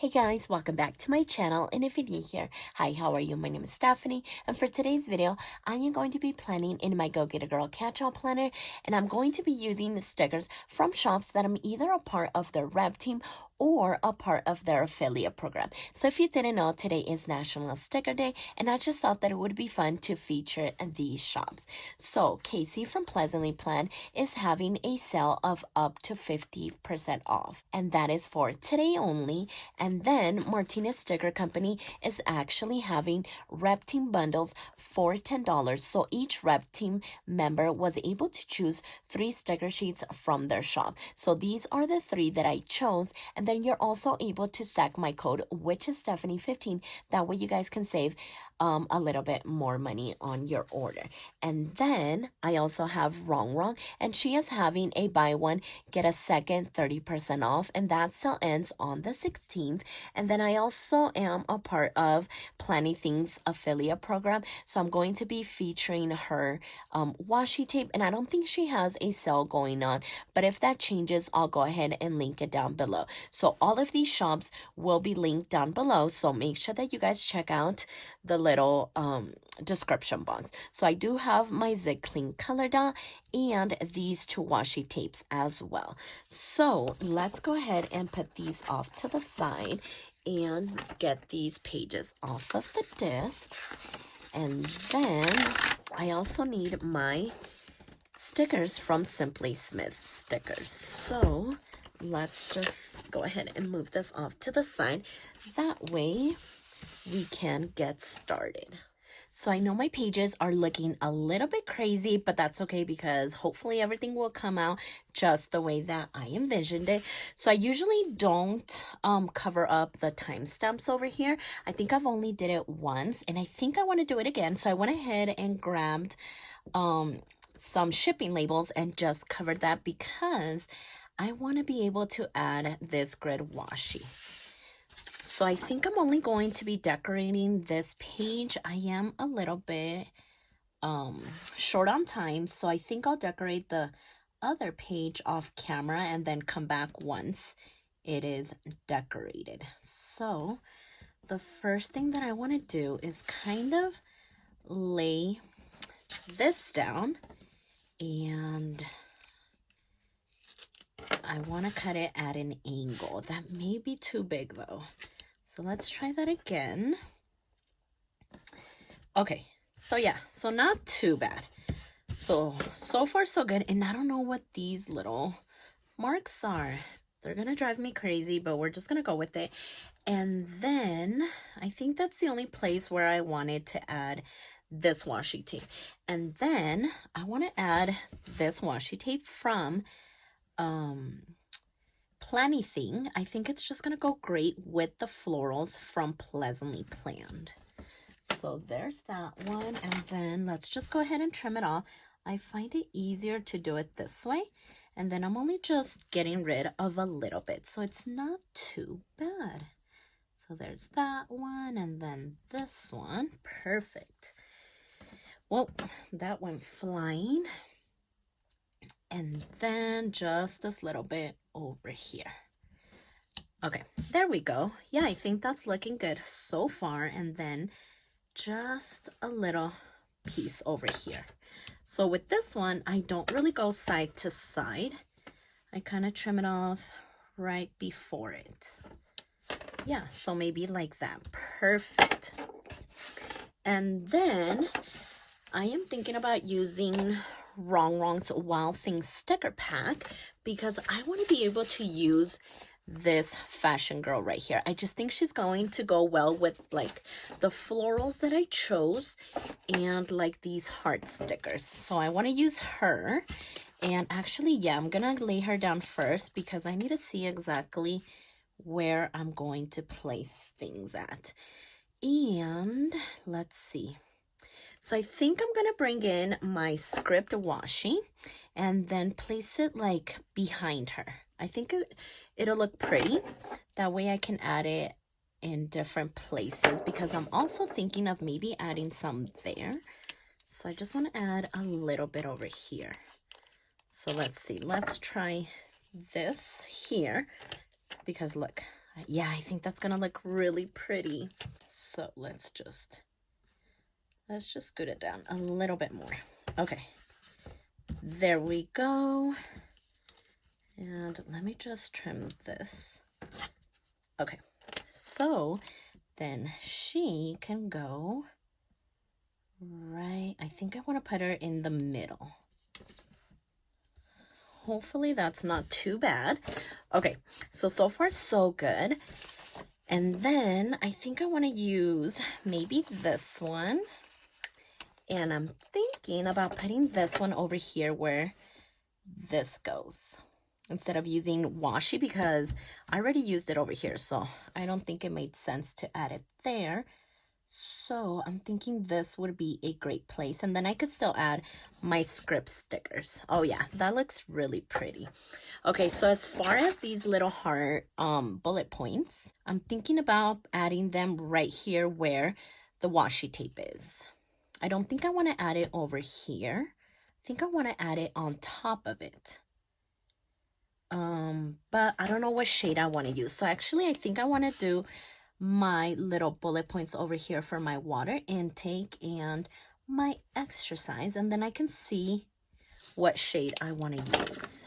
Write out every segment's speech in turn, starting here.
Hey guys, welcome back to my channel, and if you're new here, hi, how are you? My name is Stephany, and for today's video, I am going to be planning in my Go Get a Girl catch-all planner, and I'm going to be using the stickers from shops that I'm either a part of their rep team or a part of their affiliate program. So if you didn't know, today is National Sticker Day, and I just thought that it would be fun to feature these shops. So Casey from Pleasantly Plan is having a sale of up to 50% off, and that is for today only. And then Martinez Sticker Company is actually having rep team bundles for $10. So each rep team member was able to choose 3 sticker sheets from their shop. So these are the 3 that I chose. And then you're also able to stack my code, which is Stephany15. That way you guys can save a little bit more money on your order. And then I also have Rongrong, and she is having a buy one get a second 30% off, and that sale ends on the 16th. And then I also am a part of Planything's affiliate program, so I'm going to be featuring her washi tape, and I don't think she has a sale going on, but if that changes, I'll go ahead and link it down below. So all of these shops will be linked down below, so make sure that you guys check out the little description box. So I do have my Zig Clean color dot and these 2 washi tapes as well. So let's go ahead and put these off to the side and get these pages off of the discs. And then I also need my stickers from Simply Smith Stickers. So let's just go ahead and move this off to the side. That way we can get started. So I know my pages are looking a little bit crazy, but that's okay because hopefully everything will come out just the way that I envisioned it. So I usually don't cover up the timestamps over here. I think I've only did it once, and I think I want to do it again. So I went ahead and grabbed some shipping labels and just covered that because I want to be able to add this grid washi. So I think I'm only going to be decorating this page. I am a little bit short on time, so I think I'll decorate the other page off camera and then come back once it is decorated. So the first thing that I want to do is kind of lay this down, and I want to cut it at an angle. That may be too big though. So let's try that again. Okay, so yeah, so not too bad. So far so good. And I don't know what these little marks are. They're gonna drive me crazy, but we're just gonna go with it. And then I think that's the only place where I wanted to add this washi tape. And then I want to add this washi tape from Planything. I think it's just gonna go great with the florals from Pleasantly Planned. So there's that one, and then let's just go ahead and trim it off. I find it easier to do it this way, and then I'm only just getting rid of a little bit, so it's not too bad. So there's that one, and then this one. Perfect. Well, that went flying. And then just this little bit over here. Okay, there we go. Yeah, I think that's looking good so far. And then just a little piece over here. So with this one, I don't really go side to side. I kind of trim it off right before it. Yeah, so maybe like that. Perfect. And then I am thinking about using Rongrong's Wild Things sticker pack because I want to be able to use this fashion girl right here. I just think she's going to go well with like the florals that I chose and like these heart stickers. So I want to use her, and actually, yeah, I'm gonna lay her down first because I need to see exactly where I'm going to place things at. And let's see. So I think I'm going to bring in my script washi and then place it like behind her. I think it'll look pretty. That way I can add it in different places because I'm also thinking of maybe adding some there. So I just want to add a little bit over here. So let's see. Let's try this here because look, Yeah, I think that's gonna look really pretty. So let's just scoot it down a little bit more. Okay, there we go. And let me just trim this. Okay, so then she can go right. I think I want to put her in the middle. Hopefully that's not too bad. Okay, so far so good. And then I think I want to use maybe this one. And I'm thinking about putting this one over here where this goes, instead of using washi, because I already used it over here. So I don't think it made sense to add it there. So I'm thinking this would be a great place. And then I could still add my script stickers. Oh yeah, that looks really pretty. Okay, so as far as these little heart bullet points, I'm thinking about adding them right here where the washi tape is. I don't think I want to add it over here. I think I want to add it on top of it. But I don't know what shade I want to use. So actually, I think I want to do my little bullet points over here for my water intake and my exercise, and then I can see what shade I want to use.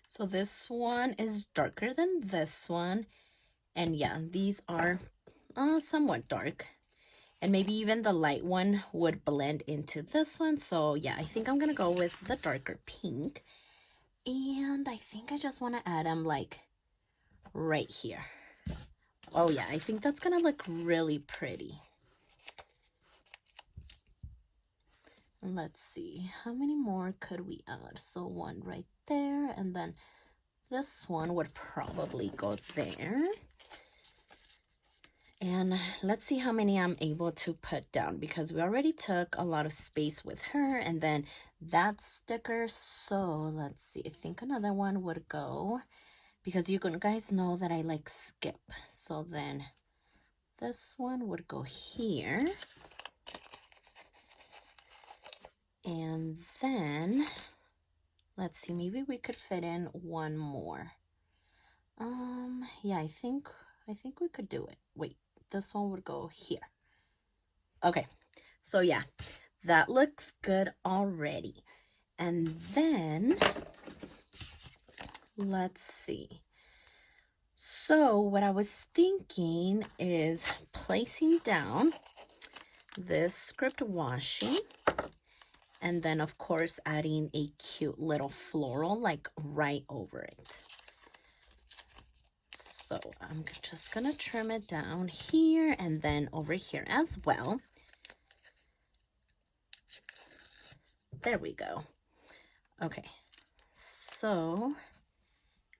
So this one is darker than this one, and yeah, these are somewhat dark, and maybe even the light one would blend into this one. So yeah, I think I'm gonna go with the darker pink, and I think I just want to add them like right here. Oh yeah, I think that's gonna look really pretty. And let's see, how many more could we add? So one right there, and then this one would probably go there. And let's see how many I'm able to put down, because we already took a lot of space with her and then that sticker. So let's see, I think another one would go, because you guys know that I like skip. So then this one would go here. And then let's see, maybe we could fit in one more. Yeah, I think we could do it. Wait, this one would go here. Okay, so yeah, that looks good already. And then let's see. So what I was thinking is placing down this script washi, and then of course adding a cute little floral like right over it. So I'm just gonna trim it down here and then over here as well. There we go. Okay, so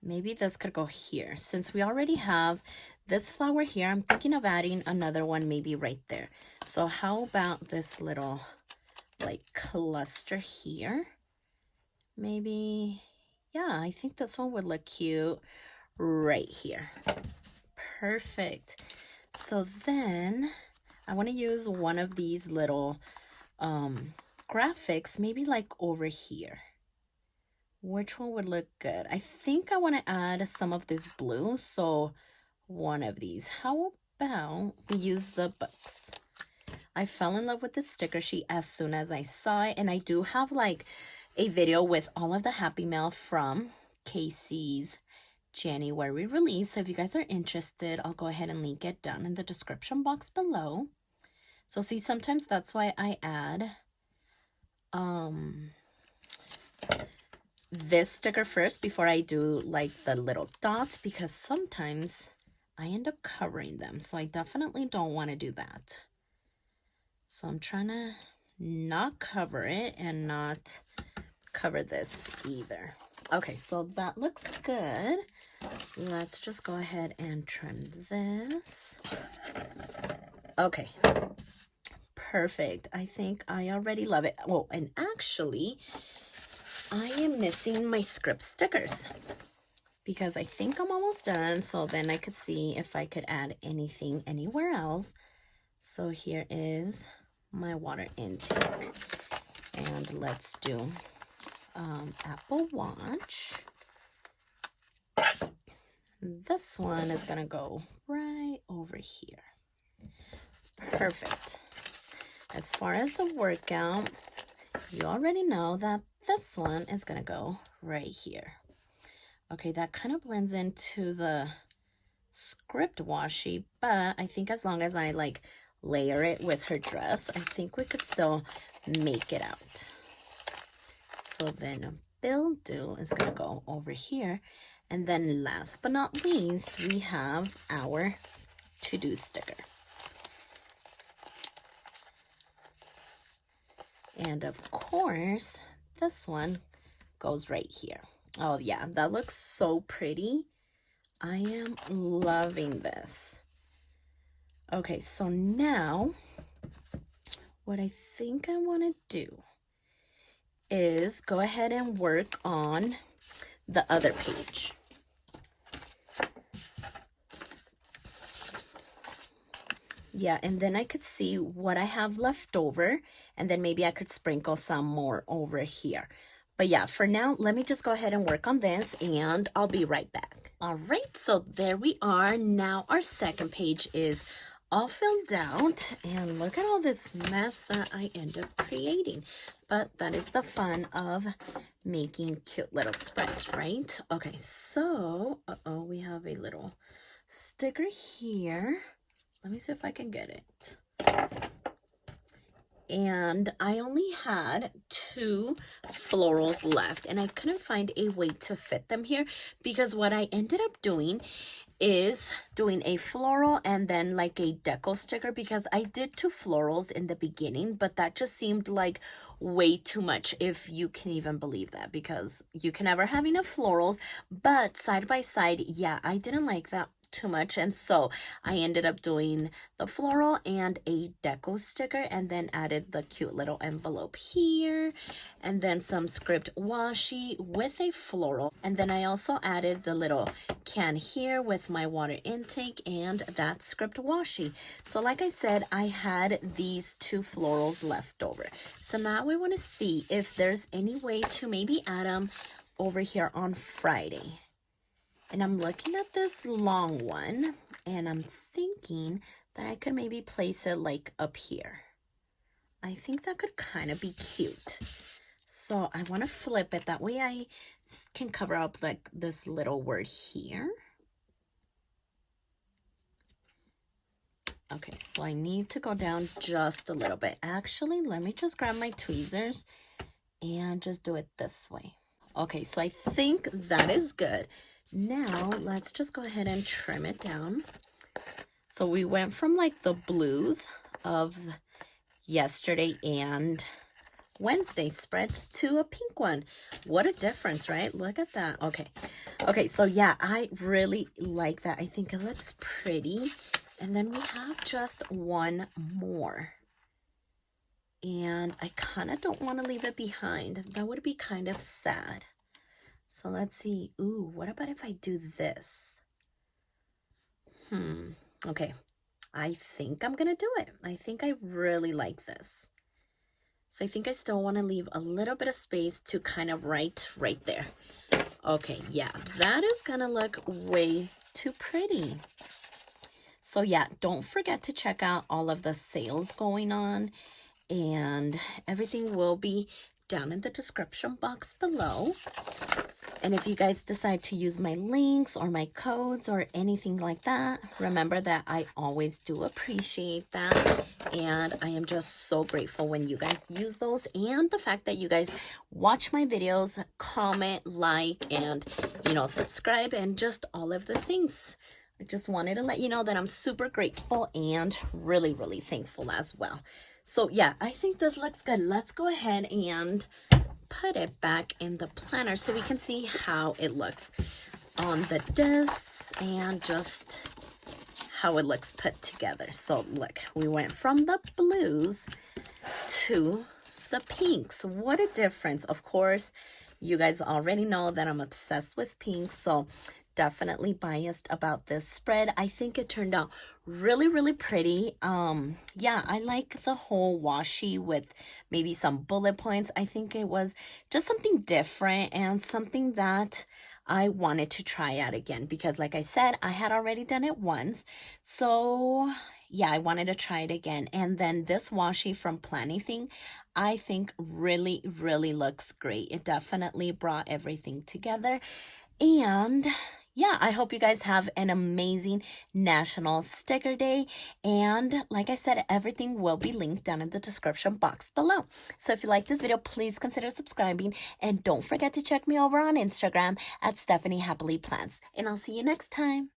maybe this could go here. Since we already have this flower here, I'm thinking of adding another one maybe right there. So how about this little like cluster here? Maybe, yeah, I think this one would look cute right here. Perfect. So then I want to use one of these little graphics, maybe like over here. Which one would look good? I think I want to add some of this blue, so one of these. How about we use the books? I fell in love with this sticker sheet as soon as I saw it, and I do have like a video with all of the Happy Mail from Casey's January release. So if you guys are interested, I'll go ahead and link it down in the description box below. So see, sometimes that's why I add this sticker first before I do like the little dots, because sometimes I end up covering them. So I definitely don't want to do that. So I'm trying to not cover it and not cover this either. Okay, so that looks good. Let's just go ahead and trim this. Okay, perfect. I think I already love it. Oh, and actually, I am missing my script stickers because I think I'm almost done. So then I could see if I could add anything anywhere else. So here is my water intake. And let's do Apple Watch. this one is gonna go right over here. Perfect. As far as the workout, you already know that this one is gonna go right here. Okay, that kind of blends into the script washi, but I think as long as I like layer it with her dress, I think we could still make it out. So then Bill Do is gonna go over here. And then last but not least, we have our to-do sticker. And of course, this one goes right here. Oh yeah, that looks so pretty. I am loving this. Okay, so now what I think I want to do is go ahead and work on the other page. Yeah, and then I could see what I have left over, and then maybe I could sprinkle some more over here. But yeah, for now, let me just go ahead and work on this, and I'll be right back. All right, so there we are. Now our second page is all filled out, and look at all this mess that I end up creating. But that is the fun of making cute little spreads, right? Okay, so, we have a little sticker here. Let me see if I can get it. And I only had 2 florals left, and I couldn't find a way to fit them here, because what I ended up doing is doing a floral and then like a deco sticker, because I did 2 florals in the beginning, but that just seemed like way too much, if you can even believe that, because you can never have enough florals. But side by side, yeah, I didn't like that too much, and so I ended up doing the floral and a deco sticker, and then added the cute little envelope here, and then some script washi with a floral, and then I also added the little can here with my water intake and that script washi. So like I said, I had these 2 florals left over, so now we want to see if there's any way to maybe add them over here on Friday. And I'm looking at this long one, and I'm thinking that I could maybe place it like up here. I think that could kind of be cute. So I want to flip it. That way I can cover up like this little word here. Okay, so I need to go down just a little bit. Actually, let me just grab my tweezers and just do it this way. Okay, so I think that is good. Now, let's just go ahead and trim it down. So we went from like the blues of yesterday and Wednesday spreads to a pink one. What a difference, right? Look at that. Okay, so yeah, I really like that. I think it looks pretty. And then we have just one more. And I kind of don't want to leave it behind. That would be kind of sad. So let's see. Ooh, what about if I do this? Okay. I think I'm going to do it. I think I really like this. So I think I still want to leave a little bit of space to kind of write right there. Okay, yeah, that is going to look way too pretty. So yeah, don't forget to check out all of the sales going on, and everything will be down in the description box below. And if you guys decide to use my links or my codes or anything like that, remember that I always do appreciate that. And I am just so grateful when you guys use those, and the fact that you guys watch my videos, comment, like, and, you know, subscribe, and just all of the things. I just wanted to let you know that I'm super grateful and really, really thankful as well. So yeah, I think this looks good. Let's go ahead and put it back in the planner so we can see how it looks on the discs and just how it looks put together. So look, we went from the blues to the pinks. What a difference. Of course, you guys already know that I'm obsessed with pink, so definitely biased about this spread. I think it turned out really, really pretty. Yeah, I like the whole washi with maybe some bullet points. I think it was just something different and something that I wanted to try out again because, like I said, I had already done it once. So yeah, I wanted to try it again. And then this washi from Planything, I think really, really looks great. It definitely brought everything together. And yeah, I hope you guys have an amazing National Sticker Day. And like I said, everything will be linked down in the description box below. So if you like this video, please consider subscribing. And don't forget to check me over on Instagram at stephanyhappilyplans. And I'll see you next time.